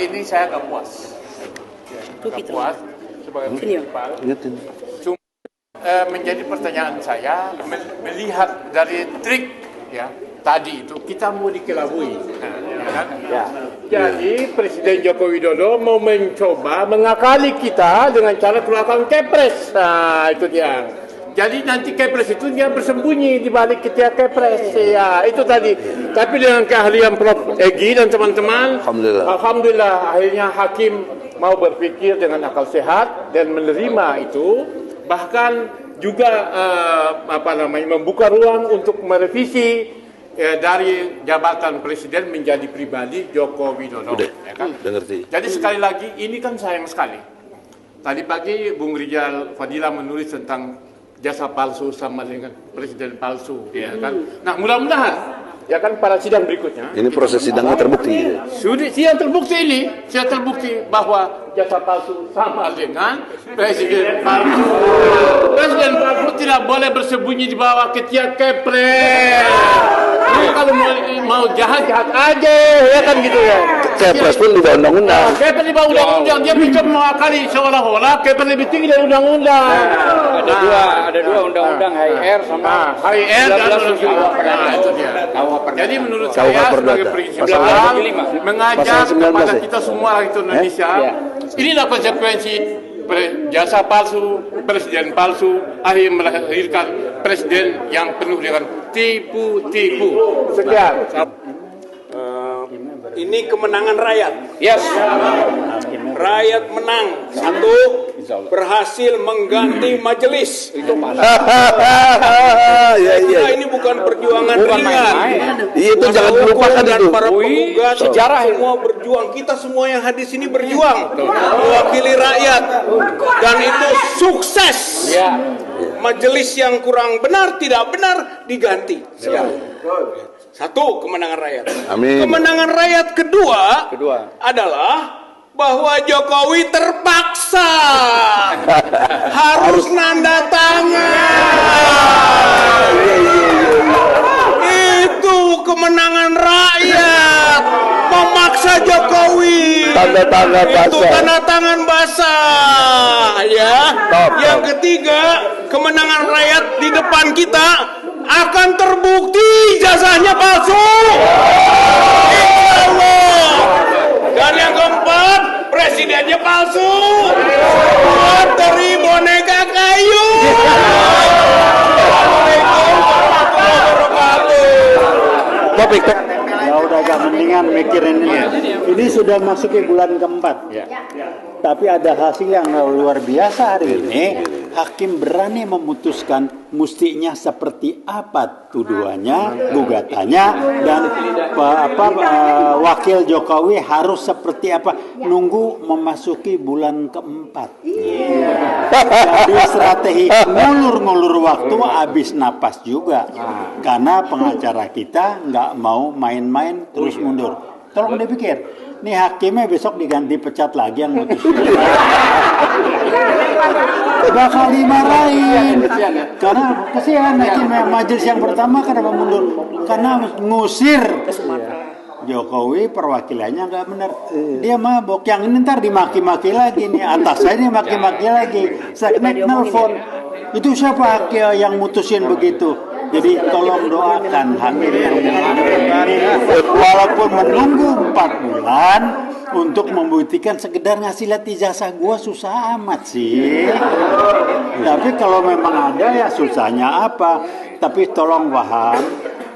ini saya agak puas. Agak puas sebagai prinsipal. Cuma menjadi pertanyaan saya melihat dari trik ya tadi itu kita mau dikelabui. Kan? Ya. Jadi Presiden Joko Widodo mau mencoba mengakali kita dengan cara keluarkan kepres. Nah itu dia. Jadi nanti kepres itu dia bersembunyi di balik ketiak kepres. Ya, itu tadi. Tapi dengan keahlian Prof. Egy dan teman-teman, Alhamdulillah akhirnya hakim mau berpikir dengan akal sehat dan menerima itu. Bahkan juga membuka ruang untuk merevisi dari jabatan presiden menjadi pribadi Joko Widodo. Ya kan? Jadi sekali lagi ini kan sayang sekali. Tadi pagi Bung Rijal Fadila menulis tentang jasa palsu sama dengan presiden palsu, ya kan? Nah mudah-mudahan, ya kan pada sidang berikutnya. Ini proses sidangnya terbukti. Sidang terbukti bahwa jasa palsu sama dengan presiden palsu. Presiden palsu tidak boleh bersembunyi di bawah ketiak kepres. Kalau mau jahat aja, ya kan gitu ya. Kepres pun di bawah undang-undang. Kepres di bawah undang-undang, dia mencoba mengakali seolah-olah kepres lebih tinggi dari undang-undang. Ada dua undang-undang HIR sama HIR dan itu dia. Jadi menurut saya sebagai prinsip mengajak kepada kita semua rakyat Indonesia, inilah konsekuensi jasa palsu, presiden palsu, akhirnya melahirkan presiden yang penuh dengan tipu-tipu. Sekian. Ini kemenangan rakyat. Yes. Rakyat menang. Satu, berhasil mengganti majelis. Iya. Ini bukan perjuangan ringan. Iya itu jangan dilupakan itu. Para penggugat sejarah semua berjuang. Kita semua yang hadir sini berjuang mewakili rakyat dan itu sukses. Majelis yang kurang benar, tidak benar diganti. Satu, kemenangan rakyat. Amin. Kemenangan rakyat kedua adalah bahwa Jokowi terpaksa harus nanda tangan. Itu kemenangan rakyat, memaksa Jokowi. Tanda tangan basah. Itu tanda tangan basah, ya. Yang ketiga, kemenangan rakyat di depan kita akan terbukti ijazahnya palsu. Insya Allah. Dan yang keempat, presidennya palsu. Buat dari boneka kayu. Assalamualaikum warahmatullahi wabarakatuh. Topik. Ya udah agak mendingan mikirin ini. Ini sudah masuki bulan keempat. Tapi ada hasil yang luar biasa hari ini. Hakim berani memutuskan mustinya seperti apa tuduhannya, gugatannya, dan wakil Jokowi harus seperti apa. Nunggu memasuki bulan keempat. Jadi strategi ngulur-ngulur waktu habis napas juga. Karena pengacara kita nggak mau main-main terus mundur. Tolong dipikir, nih hakimnya besok diganti pecat lagi yang mutus. Bakal dimarahin. Karena kesian hakimnya majelis yang pertama kenapa mundur? Karena ngusir Jokowi perwakilannya nggak benar. Dia mabok, yang ini ntar dimaki-maki lagi nih, atas saya dimaki-maki lagi. Seknek nelfon, itu siapa yang mutusin begitu? Jadi tolong doakan hakim yang walaupun menunggu 4 bulan untuk membuktikan sekedar ngasih lihat ijazah gua susah amat sih. Tapi kalau memang ada ya susahnya apa? Tapi tolong paham,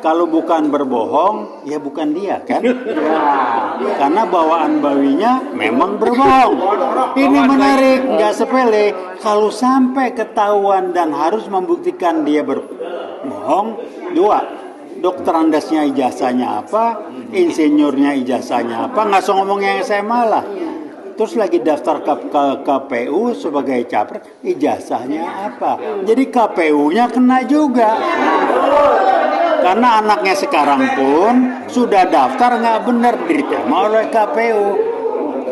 kalau bukan berbohong ya bukan dia kan? Karena bawaan bawinya memang berbohong. Ini menarik, nggak sepele. Kalau sampai ketahuan dan harus membuktikan dia berbohong, 2, dokter andasnya ijazahnya apa, insinyurnya ijazahnya apa, nggak usah ngomong yang SMA lah. Terus lagi daftar ke KPU sebagai capres, ijazahnya apa? Jadi KPU-nya kena juga. Karena anaknya sekarang pun sudah daftar nggak benar diterima oleh KPU.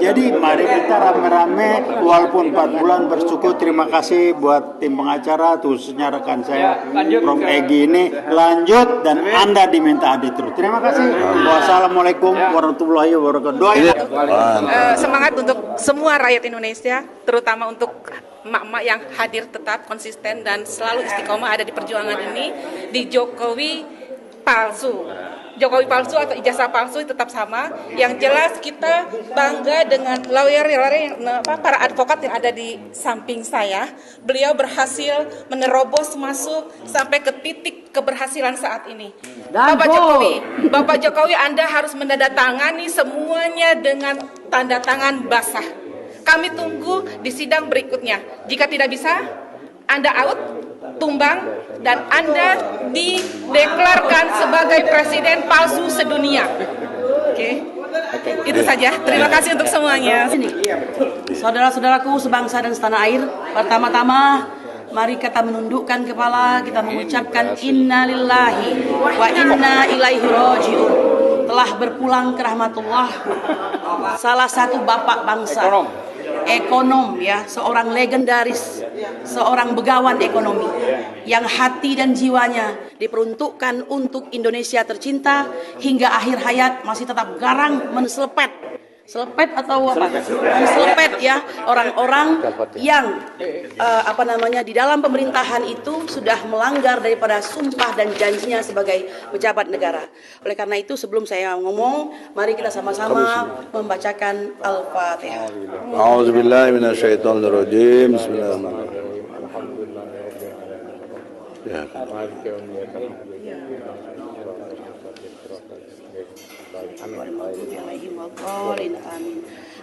Jadi mari kita rame-rame walaupun 4 bulan bersyukur. Terima kasih buat tim pengacara khususnya rekan saya Prof. Egy ini lanjut dan Anda diminta hadir terus. Terima kasih. Wassalamualaikum warahmatullahi wabarakatuh. Doain. Semangat untuk semua rakyat Indonesia, terutama untuk emak-emak yang hadir tetap konsisten dan selalu istiqomah ada di perjuangan ini. Di Jokowi palsu atau ijazah palsu tetap sama. Yang jelas kita bangga dengan lawyer para advokat yang ada di samping saya. Beliau berhasil menerobos masuk sampai ke titik keberhasilan saat ini. Bapak Jokowi, Anda harus menandatangani semuanya dengan tanda tangan basah. Kami tunggu di sidang berikutnya. Jika tidak bisa, Anda out, tumbang, dan Anda dideklarkan sebagai presiden palsu sedunia. Oke. Itu saja. Terima kasih untuk semuanya. Saudara-saudaraku sebangsa dan setanah air, pertama-tama mari kita menundukkan kepala, kita mengucapkan inna lillahi wa inna ilaihi raji'un. Telah berpulang ke rahmatullah salah satu bapak bangsa, ekonom ya, seorang legendaris, seorang begawan ekonomi yang hati dan jiwanya diperuntukkan untuk Indonesia tercinta hingga akhir hayat masih tetap garang menselepet ya orang-orang yang di dalam pemerintahan itu sudah melanggar daripada sumpah dan janjinya sebagai pejabat negara. Oleh karena itu sebelum saya ngomong, mari kita sama-sama membacakan Al-Fatihah. A'udzubillahi minasyaitonirrajim. Bismillahirrahmanirrahim.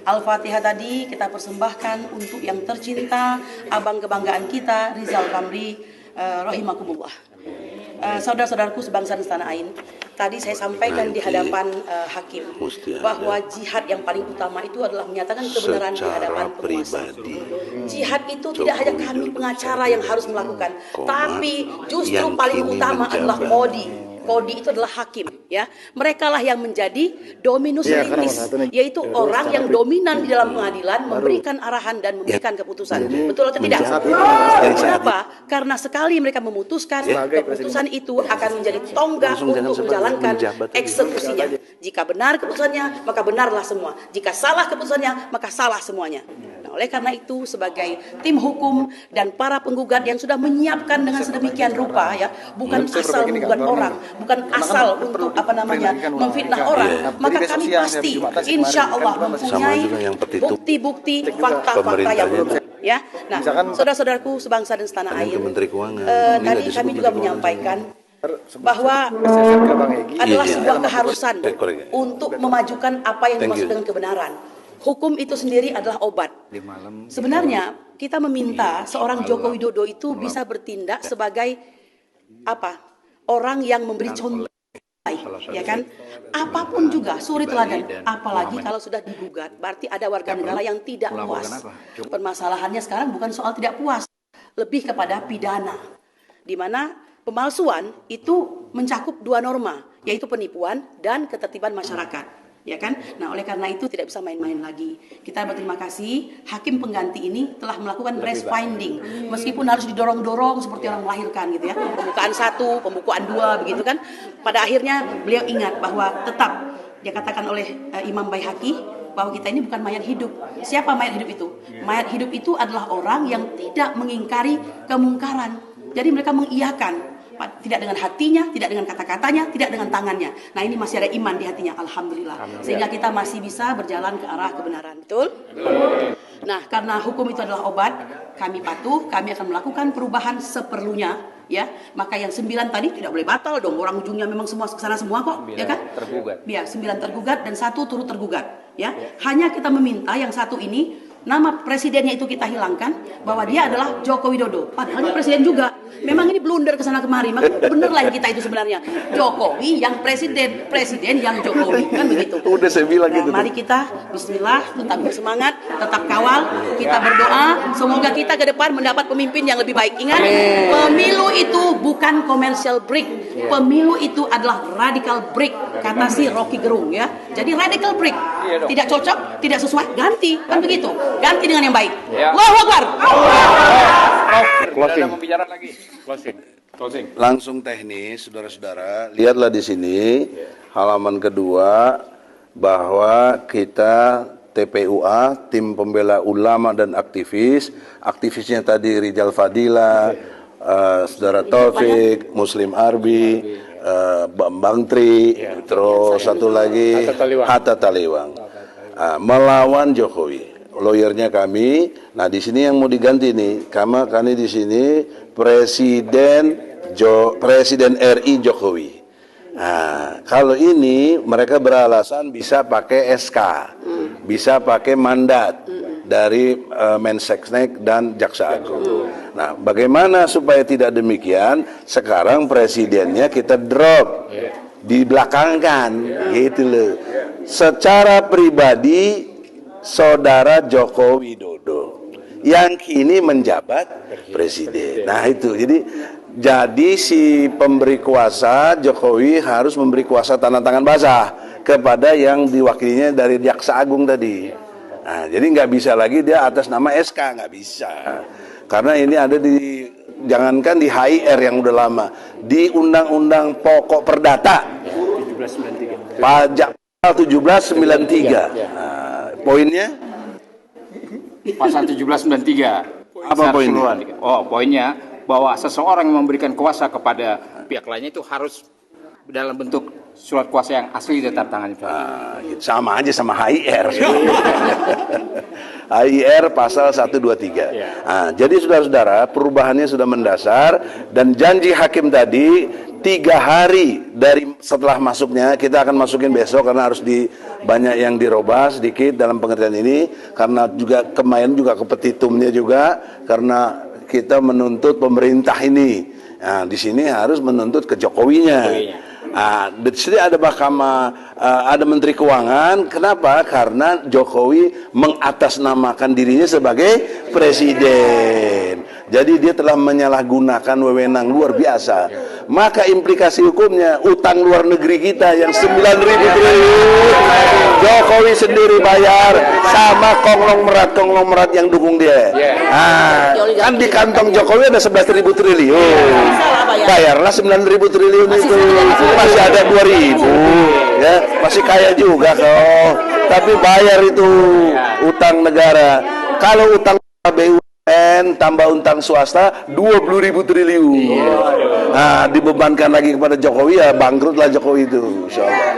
Al-Fatihah tadi kita persembahkan untuk yang tercinta, abang kebanggaan kita, Rizal Ramli, rahimakumullah. Saudara-saudaraku sebangsa dan setanah air, tadi saya sampaikan di hadapan hakim bahwa jihad yang paling utama itu adalah menyatakan kebenaran di hadapan penguasa. Jihad itu tidak hanya kami pengacara yang harus melakukan, tapi justru paling utama adalah kodi. Kodi itu adalah hakim, ya. Mereka lah yang menjadi dominus litis, yaitu orang yang dominan di dalam pengadilan, memberikan arahan dan memberikan keputusan. Betul atau tidak? Kenapa? Karena sekali mereka memutuskan, keputusan itu akan menjadi tonggak untuk menjalankan eksekusinya. Jika benar keputusannya, maka benarlah semua. Jika salah keputusannya, maka salah semuanya. Nah, oleh karena itu sebagai tim hukum dan para penggugat yang sudah menyiapkan dengan sedemikian rupa, ya, bukan asal menggugat orang, bukan asal untuk memfitnah orang, maka kami pasti insya Allah mempunyai bukti-bukti fakta-fakta yang benar. Ya, nah, saudara-saudaraku sebangsa dan setanah air, tadi kami juga menyampaikan bahwa adalah sebuah keharusan untuk memajukan apa yang dimaksud dengan kebenaran. Hukum itu sendiri adalah obat. Sebenarnya kita meminta seorang Joko Widodo itu bisa bertindak sebagai orang yang memberi contoh, ya kan? Apapun juga suri teladan, apalagi kalau sudah digugat, berarti ada warga negara yang tidak puas. Permasalahannya sekarang bukan soal tidak puas, lebih kepada pidana, di mana pemalsuan itu mencakup 2 norma, yaitu penipuan dan ketertiban masyarakat. Ya kan? Nah, oleh karena itu tidak bisa main-main lagi. Kita berterima kasih hakim pengganti ini telah melakukan breast finding, meskipun harus didorong-dorong seperti orang melahirkan gitu ya. Pembukaan 1, pembukaan 2 begitu kan. Pada akhirnya beliau ingat bahwa tetap dia katakan oleh Imam Baihaqi bahwa kita ini bukan mayat hidup. Siapa mayat hidup itu? Mayat hidup itu adalah orang yang tidak mengingkari kemungkaran. Jadi mereka mengiyakan, tidak dengan hatinya, tidak dengan kata-katanya, tidak dengan tangannya. Nah, ini masih ada iman di hatinya, alhamdulillah. Sehingga kita masih bisa berjalan ke arah kebenaran. Betul? Nah, karena hukum itu adalah obat, kami patuh, kami akan melakukan perubahan seperlunya, ya. Maka yang 9 tadi tidak boleh batal dong. Orang ujungnya memang semua kesana semua kok, ya kan? Tergugat. Ya, 9 tergugat dan 1 turut tergugat, ya. Hanya kita meminta yang 1 ini nama presidennya itu kita hilangkan, bahwa dia adalah Joko Widodo. Padahal dia presiden juga. Memang ini blunder kesana kemari. Maka bener lah kita itu sebenarnya. Jokowi yang presiden, presiden yang Jokowi, kan begitu. Udah saya bilang gitu. Mari kita Bismillah, tetap bersemangat, tetap kawal, kita berdoa, semoga kita ke depan mendapat pemimpin yang lebih baik. Ingat, pemilu itu bukan commercial break. Pemilu itu adalah radical break. kata si Rocky Gerung ya. Jadi radical break. Tidak cocok, tidak sesuai, ganti. Kan begitu. Ganti dengan yang baik. Allahu Akbar. Closing. Mau bicara lagi. Closing. Langsung teknis, saudara-saudara. Lihatlah di sini halaman kedua bahwa kita TPUA, Tim Pembela Ulama dan Aktivis, aktivisnya tadi Rijal Fadila, Saudara Taufik, Muslim Arbi, Bambang Tri, terus satu lagi Hatta Taliwang, melawan Jokowi. Lawyernya kami. Nah di sini yang mau diganti nih, kami di sini Presiden RI Jokowi. Nah, kalau ini mereka beralasan bisa pakai SK, bisa pakai mandat dari Mensesnek dan Jaksa Agung. Nah, bagaimana supaya tidak demikian? Sekarang presidennya kita drop, dibelakangkan, gitu loh. Secara pribadi, Saudara Joko Widodo yang kini menjabat presiden. Nah itu, jadi si pemberi kuasa Jokowi harus memberi kuasa tanda tangan basah kepada yang diwakilinya dari Jaksa Agung tadi. Nah, jadi nggak bisa lagi dia atas nama SK, nggak bisa. Karena ini ada jangankan di HIR yang udah lama, di Undang-Undang Pokok Perdata, Pajak 1793. Nah, poinnya? Pasal 1793. Apa poinnya? Oh, poinnya bahwa seseorang yang memberikan kuasa kepada pihak lainnya itu harus dalam bentuk surat kuasa yang asli ditandatangani. Sama aja sama HIR. HIR pasal 123. Nah, jadi saudara-saudara, perubahannya sudah mendasar dan janji hakim tadi 3 hari dari setelah masuknya, kita akan masukin besok karena harus banyak yang dirubah sedikit dalam pengertian ini, karena juga kemarin juga ke petitumnya juga, karena kita menuntut pemerintah ini. Nah, di sini harus menuntut ke Jokowinya. Nah, di sini ada ada Menteri Keuangan. Kenapa? Karena Jokowi mengatasnamakan dirinya sebagai presiden. Jadi dia telah menyalahgunakan wewenang luar biasa. Maka implikasi hukumnya, utang luar negeri kita yang 9.000 triliun Jokowi sendiri bayar sama konglomerat yang dukung dia. Nah, kan di kantong Jokowi ada 11.000 triliun. Bayarlah 9.000 triliun itu. Masih ada 2.000. Ya, masih kaya juga kok. Tapi bayar itu utang negara. Kalau utang BUMN tambah utang swasta 20.000 triliun. Nah, dibebankan lagi kepada Jokowi, ya bangkrutlah Jokowi itu, insyaallah.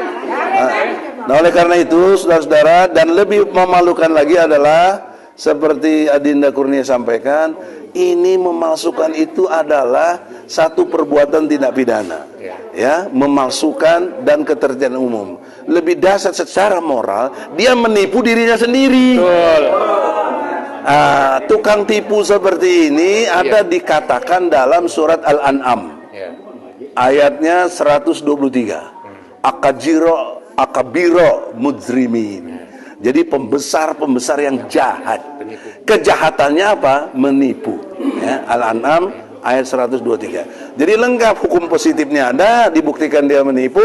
Nah, oleh karena itu, saudara-saudara, dan lebih memalukan lagi adalah seperti Adinda Kurnia sampaikan, ini memalsukan itu adalah satu perbuatan tindak pidana, ya, memalsukan dan ketertiban umum. Lebih dahsyat secara moral, dia menipu dirinya sendiri. Tukang tipu seperti ini ada dikatakan dalam surat Al-An'am, ayatnya 123. Akabiro mujrimin. Jadi pembesar yang jahat. Kejahatannya apa? Menipu. Ya, Al-An'am ayat 123. Jadi lengkap, hukum positifnya ada, dibuktikan dia menipu,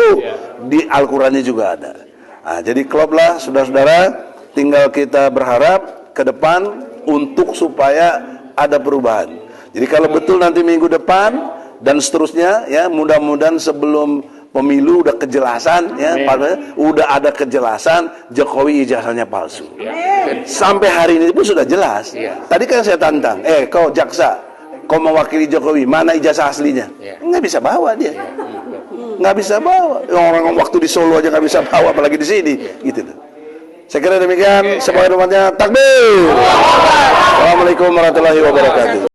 di Al-Qur'annya juga ada. Nah, jadi kloplah saudara-saudara, tinggal kita berharap ke depan untuk supaya ada perubahan. Jadi kalau betul nanti minggu depan dan seterusnya, ya mudah-mudahan sebelum pemilu udah kejelasan, ya, udah ada kejelasan Jokowi ijazahnya palsu. Sampai hari ini pun sudah jelas. Tadi kan saya tantang, kau jaksa, kau mewakili Jokowi, mana ijazah aslinya? Nggak bisa bawa dia, nggak bisa bawa. Orang waktu di Solo aja nggak bisa bawa, apalagi di sini, gitu. Saya kira demikian. Semoga umatnya takbir. Assalamualaikum warahmatullahi wabarakatuh.